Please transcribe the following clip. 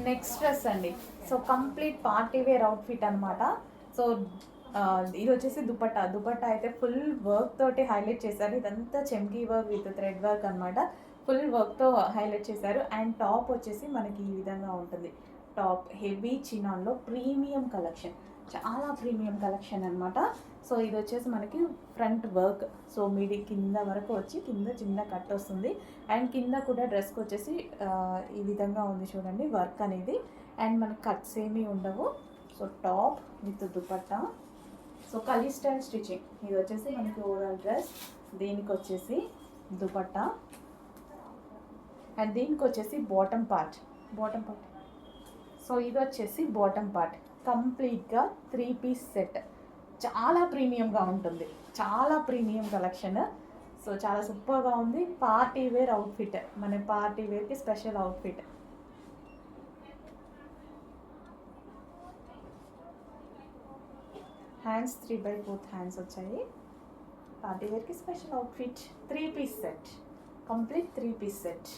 Next dress అండి. So complete party wear outfit అనమాట. So ఇది వచ్చేసి దుపట్టా. దుపట్టా అయితే ఫుల్ వర్క్ తోటి హైలైట్ చేశారు. ఇదంతా చెమ్కీ వర్క్ విత్ థ్రెడ్ వర్క్ అనమాట. ఫుల్ వర్క్తో హైలైట్ చేశారు. అండ్ టాప్ వచ్చేసి మనకి ఈ విధంగా ఉంటుంది. టాప్ హెవీ చినాన్లో ప్రీమియం కలెక్షన్, చాలా ప్రీమియం కలెక్షన్ అనమాట. సో ఇది వచ్చేసి మనకి ఫ్రంట్ వర్క్. సో మీది కింద వరకు వచ్చి కింద చిన్న కట్ వస్తుంది. అండ్ కింద కూడా డ్రెస్కి వచ్చేసి ఈ విధంగా ఉంది చూడండి వర్క్ అనేది. అండ్ మనకి కట్స్ ఏమీ ఉండవు. So top with dupatta. So kali style stitching. ఇది వచ్చేసి మనకి ఓవరాల్ డ్రెస్. దీనికి వచ్చేసి దుపట్టా. అండ్ దీనికి వచ్చేసి బాటమ్ పార్ట్. సో ఇది వచ్చేసి బాటమ్ పార్ట్. కంప్లీట్గా 3 పీస్ సెట్. చాలా ప్రీమియంగా ఉంటుంది, చాలా ప్రీమియం కలెక్షన్. సో చాలా సూపర్గా ఉంది. పార్టీ వేర్ అవుట్ఫిట్, మన పార్టీ వేర్కి స్పెషల్ అవుట్ఫిట్. హ్యాండ్స్ 3/4 హ్యాండ్స్ వచ్చాయి. పార్టీ వేర్కి special outfit. 3 piece set, complete 3 piece set.